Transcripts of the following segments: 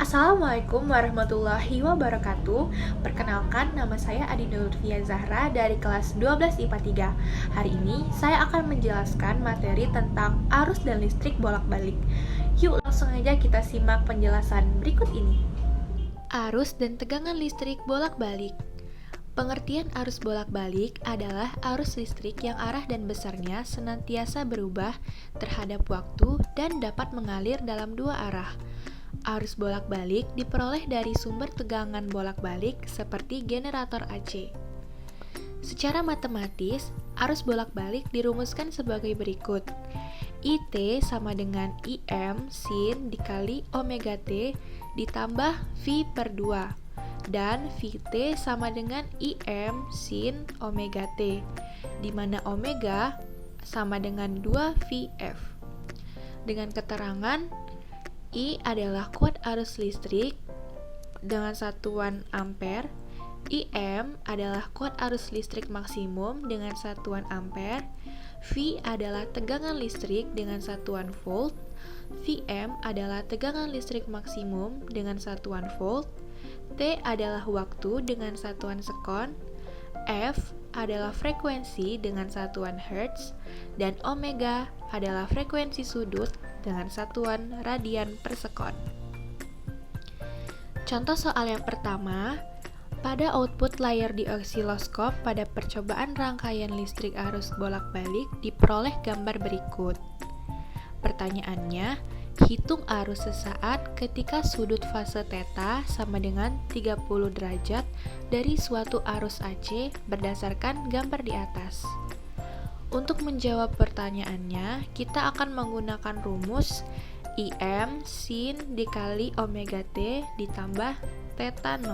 Assalamualaikum warahmatullahi wabarakatuh. Perkenalkan, nama saya Adinda Lutfia Zahra dari kelas 12 IPA 3. Hari ini saya akan menjelaskan materi tentang arus dan listrik bolak-balik. Yuk langsung aja kita simak penjelasan berikut ini. Arus dan tegangan listrik bolak-balik. Pengertian arus bolak-balik adalah arus listrik yang arah dan besarnya senantiasa berubah terhadap waktu dan dapat mengalir dalam dua arah. Arus bolak-balik diperoleh dari sumber tegangan bolak-balik seperti generator AC. Secara matematis, arus bolak-balik dirumuskan sebagai berikut. IT sama dengan IM sin dikali omega T ditambah V per 2. Dan VT sama dengan IM sin omega T, di mana omega sama dengan 2VF. Dengan keterangan, I adalah kuat arus listrik dengan satuan ampere, IM adalah kuat arus listrik maksimum dengan satuan ampere, V adalah tegangan listrik dengan satuan volt, Vm adalah tegangan listrik maksimum dengan satuan volt, T adalah waktu dengan satuan sekon, F adalah frekuensi dengan satuan hertz, dan omega adalah frekuensi sudut dengan satuan radian per sekon. Contoh soal yang pertama, pada output layar di osiloskop pada percobaan rangkaian listrik arus bolak-balik diperoleh gambar berikut. Pertanyaannya, hitung arus sesaat ketika sudut fase θ sama dengan 30 derajat dari suatu arus AC berdasarkan gambar di atas. Untuk menjawab pertanyaannya, kita akan menggunakan rumus IM sin dikali omega T ditambah θ 0.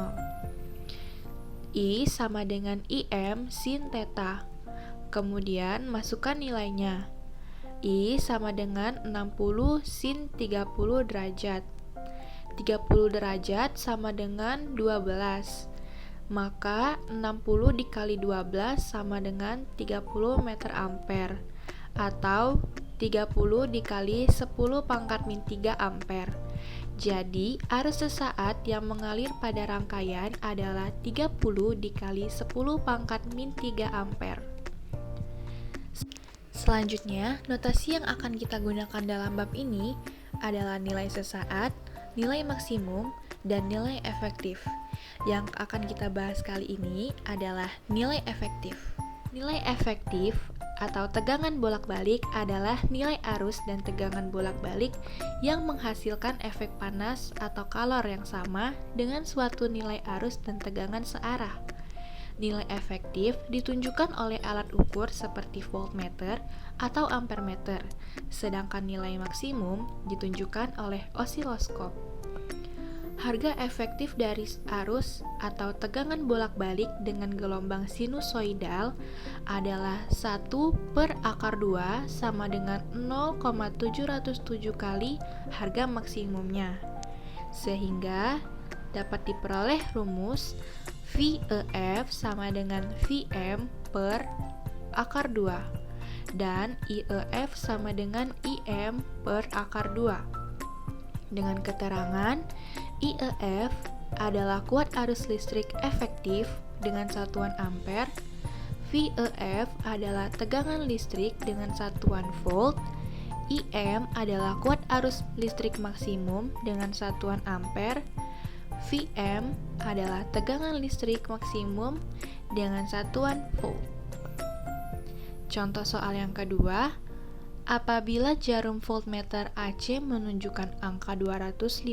I sama dengan IM sin θ. Kemudian masukkan nilainya. I sama dengan 60 sin 30 derajat. 30 derajat sama dengan 12. Maka 60 dikali 12 sama dengan 30 meter ampere. Atau 30 dikali 10 pangkat min 3 ampere. Jadi arus sesaat yang mengalir pada rangkaian adalah 30 dikali 10 pangkat min 3 ampere. Selanjutnya, notasi yang akan kita gunakan dalam bab ini adalah nilai sesaat, nilai maksimum, dan nilai efektif. Yang akan kita bahas kali ini adalah nilai efektif. Nilai efektif atau tegangan bolak-balik adalah nilai arus dan tegangan bolak-balik yang menghasilkan efek panas atau kalor yang sama dengan suatu nilai arus dan tegangan searah. Nilai efektif ditunjukkan oleh alat ukur seperti voltmeter atau ampermeter, sedangkan nilai maksimum ditunjukkan oleh osiloskop. Harga efektif dari arus atau tegangan bolak-balik dengan gelombang sinusoidal adalah 1 per akar 2 sama dengan 0,707 kali harga maksimumnya. Sehingga dapat diperoleh rumus VEF sama dengan Vm per akar 2 dan IEF sama dengan IM per akar 2. Dengan keterangan, IEF adalah kuat arus listrik efektif dengan satuan ampere, VEF adalah tegangan listrik dengan satuan volt, IM adalah kuat arus listrik maksimum dengan satuan ampere, Vm adalah tegangan listrik maksimum dengan satuan volt. Contoh soal yang kedua, apabila jarum voltmeter AC menunjukkan angka 215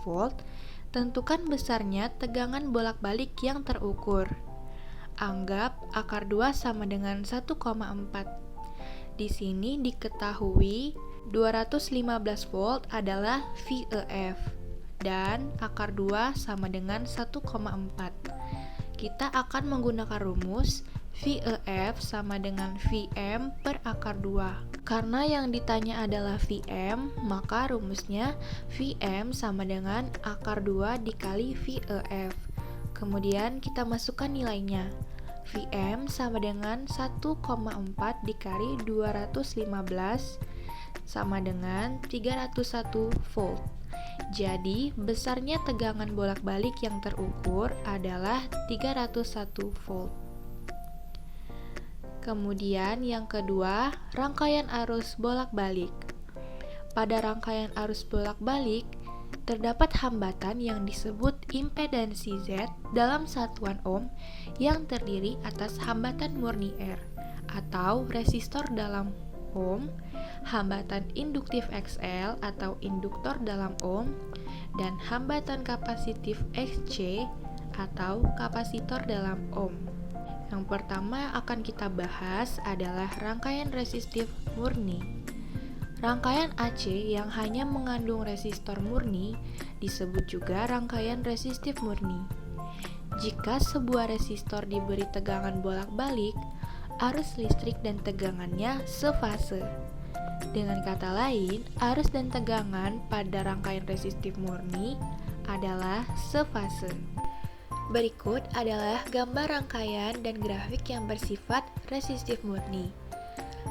volt, tentukan besarnya tegangan bolak-balik yang terukur. Anggap akar 2 sama dengan 1,4. Di sini diketahui 215 volt adalah VEF dan akar 2 sama dengan 1,4. Kita akan menggunakan rumus VEF sama dengan Vm per akar 2. Karena yang ditanya adalah Vm, maka rumusnya Vm sama dengan akar 2 dikali VEF. Kemudian kita masukkan nilainya. Vm sama dengan 1,4 dikali 215 sama dengan 301 volt. Jadi, besarnya tegangan bolak-balik yang terukur adalah 301 volt. Kemudian yang kedua, rangkaian arus bolak-balik. Pada rangkaian arus bolak-balik, terdapat hambatan yang disebut impedansi Z dalam satuan ohm yang terdiri atas hambatan murni R atau resistor dalam ohm, hambatan induktif XL atau induktor dalam ohm, dan hambatan kapasitif XC atau kapasitor dalam ohm. Yang pertama akan kita bahas adalah rangkaian resistif murni. Rangkaian AC yang hanya mengandung resistor murni disebut juga rangkaian resistif murni. Jika sebuah resistor diberi tegangan bolak-balik, arus listrik dan tegangannya sefase. Dengan kata lain, arus dan tegangan pada rangkaian resistif murni adalah sefase. Berikut adalah gambar rangkaian dan grafik yang bersifat resistif murni.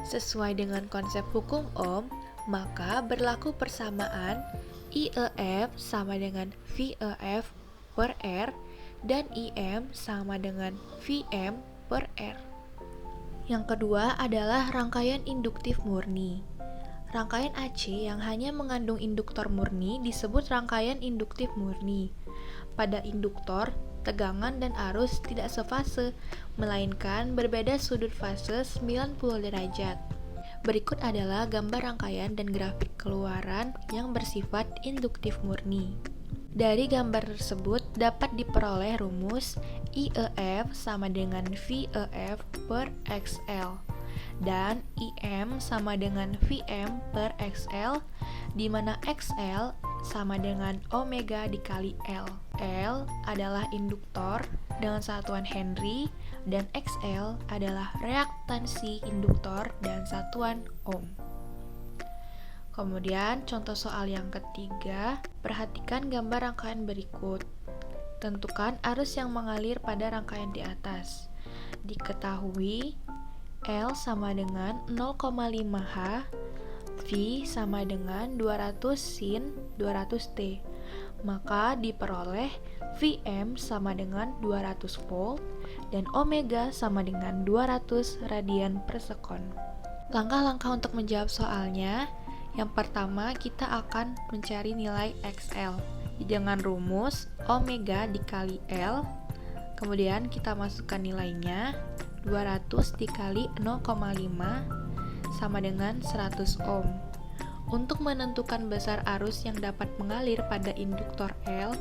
Sesuai dengan konsep hukum Ohm, maka berlaku persamaan IEF sama dengan VEF per R dan IM sama dengan VM per R. Yang kedua adalah rangkaian induktif murni. Rangkaian AC yang hanya mengandung induktor murni disebut rangkaian induktif murni. Pada induktor, tegangan dan arus tidak sefase, melainkan berbeda sudut fase 90 derajat. Berikut adalah gambar rangkaian dan grafik keluaran yang bersifat induktif murni. Dari gambar tersebut dapat diperoleh rumus IEF sama dengan VEF per XL dan IM sama dengan VM per XL, di mana XL sama dengan omega dikali L. L adalah induktor dengan satuan Henry dan XL adalah reaktansi induktor dan satuan ohm. Kemudian contoh soal yang ketiga, perhatikan gambar rangkaian berikut. Tentukan arus yang mengalir pada rangkaian di atas. Diketahui L sama dengan 0,5H, V sama dengan 200 sin 200T. Maka diperoleh Vm sama dengan 200 volt dan omega sama dengan 200 radian per sekon. Langkah-langkah untuk menjawab soalnya, yang pertama kita akan mencari nilai XL dengan rumus omega dikali L. Kemudian kita masukkan nilainya 200 dikali 0,5 sama dengan 100 ohm. Untuk menentukan besar arus yang dapat mengalir pada induktor L,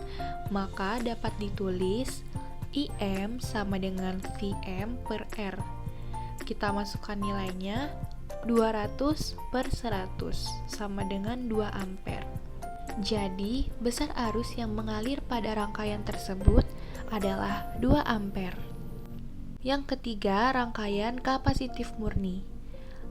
maka dapat ditulis IM sama dengan VM per R. Kita masukkan nilainya 200 per 100 sama dengan 2 ampere. Jadi, besar arus yang mengalir pada rangkaian tersebut adalah 2 ampere. Yang ketiga, rangkaian kapasitif murni.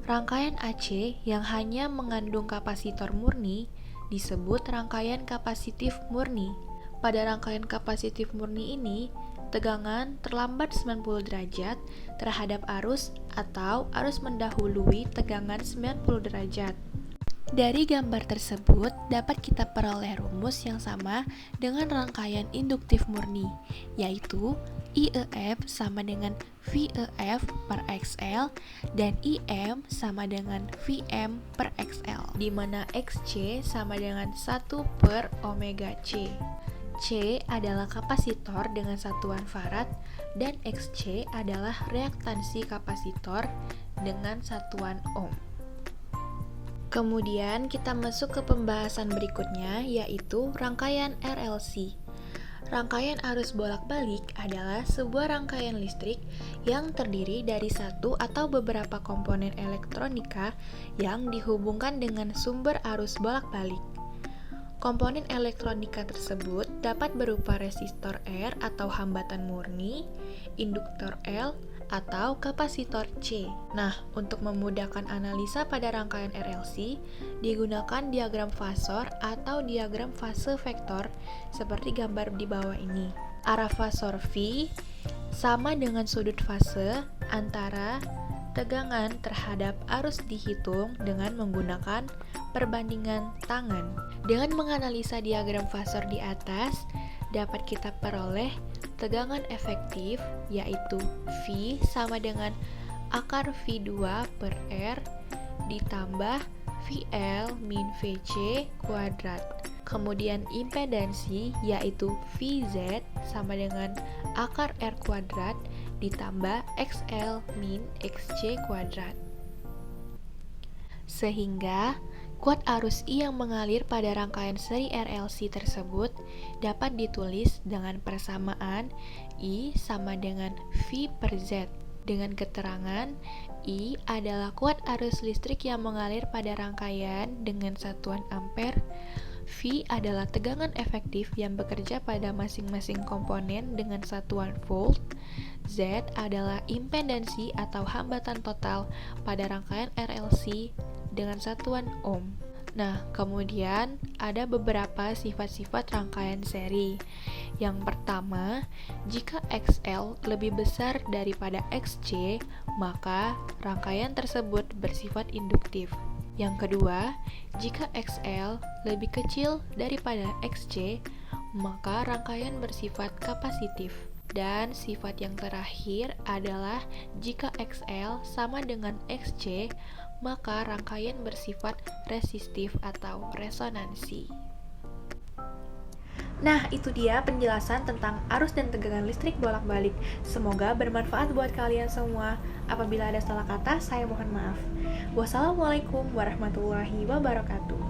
Rangkaian AC yang hanya mengandung kapasitor murni disebut rangkaian kapasitif murni. Pada rangkaian kapasitif murni ini, tegangan terlambat 90 derajat terhadap arus atau arus mendahului tegangan 90 derajat. Dari gambar tersebut dapat kita peroleh rumus yang sama dengan rangkaian induktif murni, yaitu IEF sama dengan VEF per XL dan IM sama dengan VM per XL, di mana XC sama dengan 1 per omega C. C adalah kapasitor dengan satuan farad dan XC adalah reaktansi kapasitor dengan satuan ohm. Kemudian kita masuk ke pembahasan berikutnya, yaitu rangkaian RLC. Rangkaian arus bolak-balik adalah sebuah rangkaian listrik yang terdiri dari satu atau beberapa komponen elektronika yang dihubungkan dengan sumber arus bolak-balik. Komponen elektronika tersebut dapat berupa resistor R atau hambatan murni, induktor L, atau kapasitor C. Nah, untuk memudahkan analisa pada rangkaian RLC, digunakan diagram fasor atau diagram fase vektor seperti gambar di bawah ini. Arah fasor V sama dengan sudut fase antara Tegangan terhadap arus dihitung dengan menggunakan perbandingan tangan. Dengan menganalisa diagram fasor di atas, dapat kita peroleh tegangan efektif yaitu V sama dengan akar V2 per R ditambah VL min VC kuadrat. Kemudian impedansi yaitu VZ sama dengan akar R kuadrat ditambah XL min XC kuadrat. Sehingga kuat arus I yang mengalir pada rangkaian seri RLC tersebut dapat ditulis dengan persamaan I sama dengan V per Z. Dengan keterangan, I adalah kuat arus listrik yang mengalir pada rangkaian dengan satuan ampere. V adalah tegangan efektif yang bekerja pada masing-masing komponen dengan satuan volt. Z adalah impedansi atau hambatan total pada rangkaian RLC dengan satuan ohm. Nah, kemudian ada beberapa sifat-sifat rangkaian seri. Yang pertama, jika XL lebih besar daripada XC, maka rangkaian tersebut bersifat induktif. Yang kedua, jika XL lebih kecil daripada XC, maka rangkaian bersifat kapasitif. Dan sifat yang terakhir adalah jika XL sama dengan XC, maka rangkaian bersifat resistif atau resonansi. Nah, itu dia penjelasan tentang arus dan tegangan listrik bolak-balik. Semoga bermanfaat buat kalian semua. Apabila ada salah kata, saya mohon maaf. Wassalamualaikum warahmatullahi wabarakatuh.